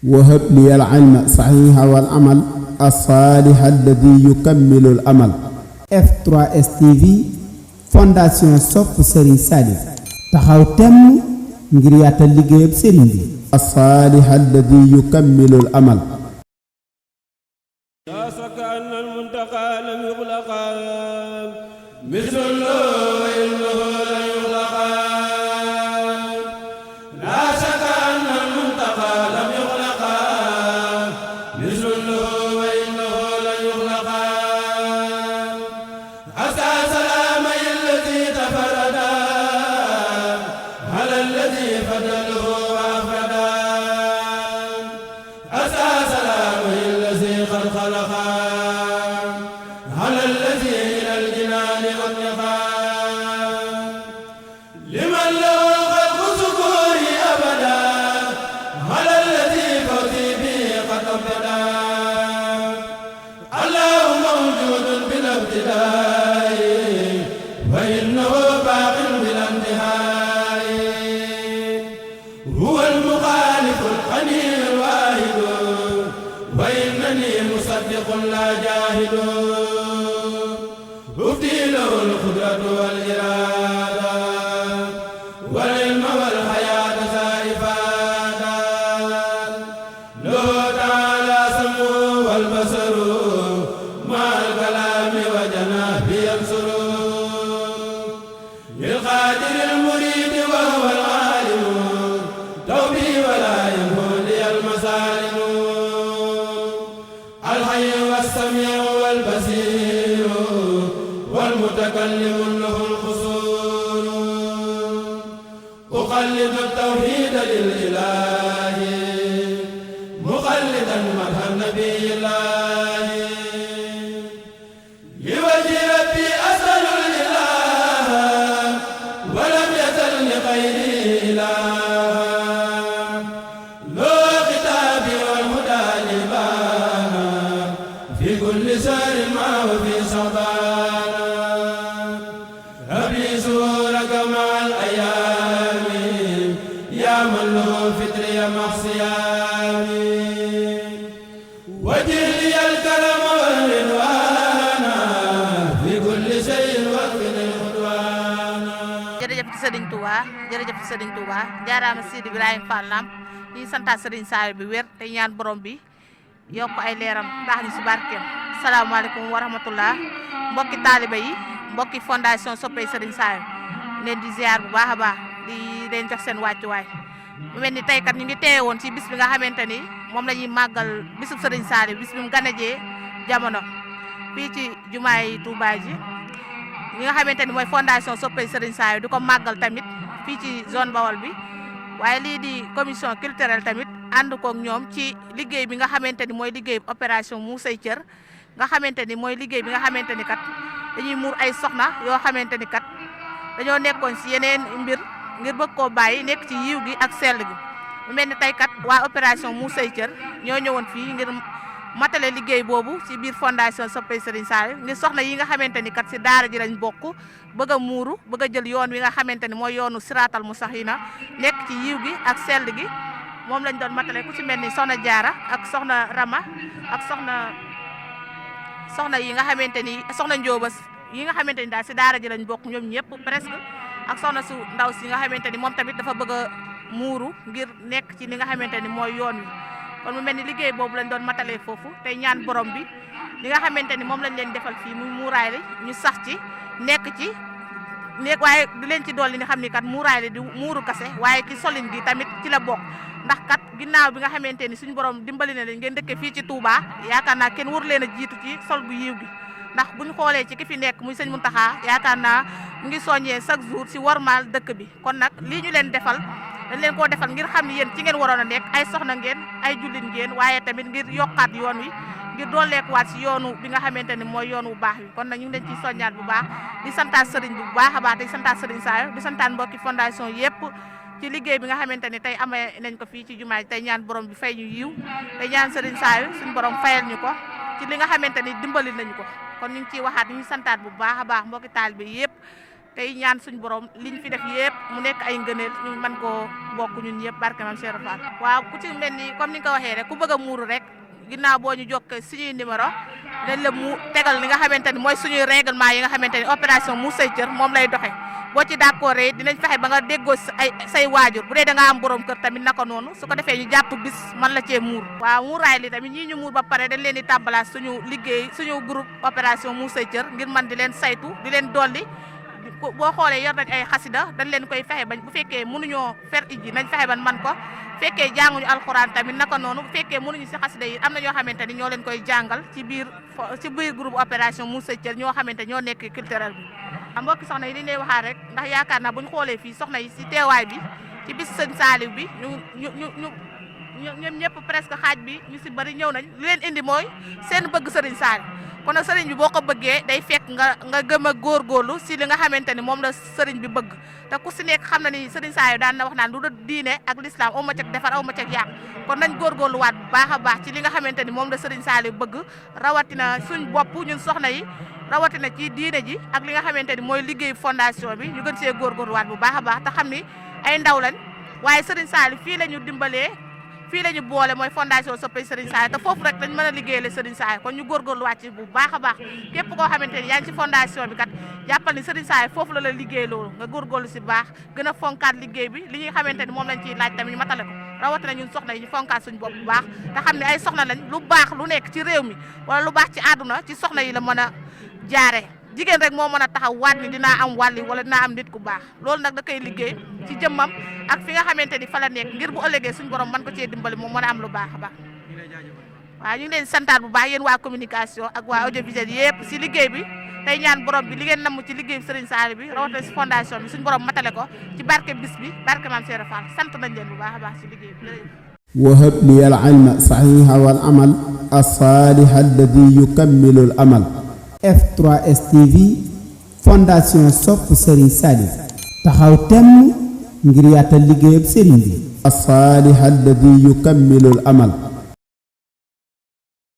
وهب لي العلم صحيح والعمل الصالح الذي يكمل الأمل. F3S TV fondation sopp Serigne Saliou taxaw temm ngir yaatal liggéeyam Serigne bi. الصالح الذي يكمل الأمل. لا شك أن المنتقى لم يخلق مثل لا جاهد أفتي له القدرة والإرادة والعلم والحياة سائفادا له تعالى سمع والبصر مع الكلام وجناه ينصر للقادر المريد وهو العالم توبي ولا ينهو لي المسالم الحي والسميع والبصير والمتكلم له القصور أقلد التوحيد للإله مقلدا مدح النبي الله لوجه ربي أسأل الإله ولم يزل لغيره إله كل سار ما وفي صبانا أبي سورك مع الأيام يا من له فطري مع صيامي وجه لي الكرم والرضوان في كل شيء وقت الخدوان. jërëjëf Serigne Touba jërëjëf Serigne Touba jaaraama Sidi Ibrahima Fall Lam ñi santa Serigne Saliou bi wér te ñaan borom bi yokk ay leeram tax ñu ci barkeem. Assalamualaikum warahmatullah mbokki taaliba yi mbokki fondation soppay Serigne Saliou leen di ziar bu baax a baax di leen jox seen wàccuwaay mu mel ni tey kat ñu ngi teewe woon ci bis bi nga xamante ni moom la ñuy màggal bisub Serigne Saliou bis bi mu ganajee jamono fii ci jumaay Touba ji ñi nga xamante ni mooy fondation soppay Serigne Saliou di ko màggal tamit fii ci zone Bawol bi waaye lii di commission culturelle tamit ànd koog ñoom ci liggéey bi nga xamante ni mooy liggéey opération mu say cër nga xamante ni mooy liggéey bi nga xamante ni kat dañuy muur ay soxna yoo xamante ni kat dañoo nekkoon ci yeneen mbir ngir bëgg koo bàyyi nekk ci yiw gi ak sell gi mu mel ni tey kat waa opération mu say cër ñoo ñëwoon fii ngir matale liggéey boobu ci biir fondation soppay Serigne Saliou ngir soxna yi nga xamante ni kat ci daara ji lañ bokk bëgg a muuru bëgg a jël yoon wi nga xamante ni mooy yoonu siraatal mustaqiim nekk ci yiw gi ak sell gi moom lañ doon matale ku ci mel ni soxna Jaara ak soxna Rama ak soxna yi nga xamante ni soxna Njóobas yi nga xamante ni daal si daara ji lañ bokk ñoom ñëpp presque ak soxna su ndaw si nga xamante ni moom tamit dafa bëgg a muuru ngir nekk ci li nga xamante ni mooy yoon wi kon mu mel ni liggéey boobu lañ doon matalee foofu tey ñaan borom bi li nga xamante ni moom lañ leen defal fii muy muuraay li ñu sax ci nekk ci waaye di leen ci dolli ni xam ni kat muuraay li di muuru kase waaye ki solin gi tamit ci la bokk ndax kat ginnaaw bi nga xamante ni suñu borom dimbali na leen ngeen dëkke fii ci Touba yaakaar naa kenn waru leen a jiitu ci sol gu yiw gi ndax buñ xoolee ci ki fi nekk muy sëñ Mountakha yaakaar naa mu ngi soññee chaque jour ci warmaal dëkk bi kon nag lii ñu leen defal dañ leen koo defal ngir xam ni yéen ci ngeen waroon a nekk ay soxna ngeen ay jullit ngeen waaye tamit ngir yokkaat yoon wi ngir dooleekuwaat ci yoonu bi nga xamante ni mooy yoon wu baax wi kon nag ñu ngi leen ciy soññaat bu baax di santaat sëriñ bi bu baax a baax di santaat sëriñ Saliou di santaat mbokki fondation yépp ci liggéey bi nga xamante ni tey amee nañ ko fii ci jumaa ji tey ñaan borom bi fay ñu yiw tey ñaan Serigne Saliou suñu borom fayal ñu ko ci li nga xamante ni dimbali nañu ko kon ñu ngi ciy waxaat ñu santaat bu baax a baax mbokki taalibe yépp tey ñaan suñu borom liñ fi def yëpp mu nekk ay ngëneel ñu mën koo bokk ñun ñëpp barke Maam Cheikh Fall. waaw ku ci mel ni comme ni nga ko waxee rek ku bëgg a muuru rek ginnaaw boo ñu jokkee suñuy numéro dañ la mu tegal li nga xamante ni mooy suñuy règlement yi nga xamante ni opération Muur Say Cër moom lay doxee boo ci d'accord dinañ fexe ba nga déggoo say waajur bu dee da nga am borom kër tamit naka noonu su ko defee ñu jàpp bis man la cee muur. waaw muuraay li tamit ñii ñu muur ba pare dañ leen di tàmbalaat suñu liggéey suñu groupe opération Muur Say Cër ngir man di leen saytu di leen dolli boo xoolee yor nañ ay xasida dañ leen koy fexe bañ bu fekkee mënuñoo fer iji nañ fexe ban man ko fekkee jànguñu alxuraan tamit naka noonu bu fekkee mënuñu si xasida yi am na ñoo xamante ni ñoo leen koy jàngal ci biir groupe opération Muur Say Cër ñoo xamante ñoo nekk culturel bi. mbokki soxna yi li ñuy waxaat rek ndax yaakaar naa bu ñu xoolee fii soxna yi si teewaay bi ci bis sëñ Saliou bi ñoom ñëpp presque xaaj bi ñu si bëri ñëw nañ li leen indi mooy seen bëgg sëriñ Saliou kon nag sëriñ bi boo ko bëggee day fekk nga gëm a góorgóorlu si li nga xamante ni moom la sëriñ bi bëgg te ku si nekk xam na ni sëriñ Saliou daan na wax naan lu dul diine ak l'islam aw ma cag defar aw ma cag yàq kon nañ góorgóorluwaat bu baax a baax ci li nga xamante ni moom la sëriñ Saliou bëgg rawatina suñ bopp ñun soxna yi rawatina ci diine ji ak li nga xamante ni mooy liggéey fondation bi ñu gën see góorgóorluwaat bu baax a baax te xam ni ay ndaw lañ waaye sëriñ Saliou fii la ñu dimbalee fii la ñu boole mooy fondation Soppey Serigne Saliou te foofu rek dañ mën a liggéeyale Serigne Saliou kon ñu góorgóorluwaat ci bu baax a baax képp koo xamante ni yaa ngi ci fondation bi kat jàppal ni Serigne Saliou foofu la liggéey loolu nga góorgóorlu si baax gën a fonkaat liggéey bi li ñuy xamante ni moom lañ ciy laaj tamit ñu matale ko rawatina ñun soxna yi ñu fonkaat suñu bopp bu baax te xam ne ay soxna lañ lu baax lu nekk ci réew mi wala lu baax ci àdduna ci soxna yi la mën a jaare jigéen rek moo mën a taxaw waat ni dinaa am wàlli wala dinaa am nit ku baax loolu nag da koy liggéey ci jëmmam ak fi nga xamante ni fa la nekk ngir bu ëllëgee suñu borom mën ko cee dimbali moom mën a am lu baax a baax waaw ñu ngi leen santaat bu baax yéen waa communication ak waa audiovisuel yëpp si liggéey bi tey ñaan borom bi li ngeen namm ci liggéey bi Serigne Saliou bi rawatina si fondation bi suñu borom matale ko ci barke bis bi barke Maam Cheikh Fall sant nañ leen bu baax a baax si liggéey bi wahab li al ilma saxiha wal amal as-saliha alladi yukammilu al amal F3S TV fondation Sopp Serigne Saliou taxaw temm ngir yaatal liggéeyab Serigne bi as-saliha alladi yukammilu al amal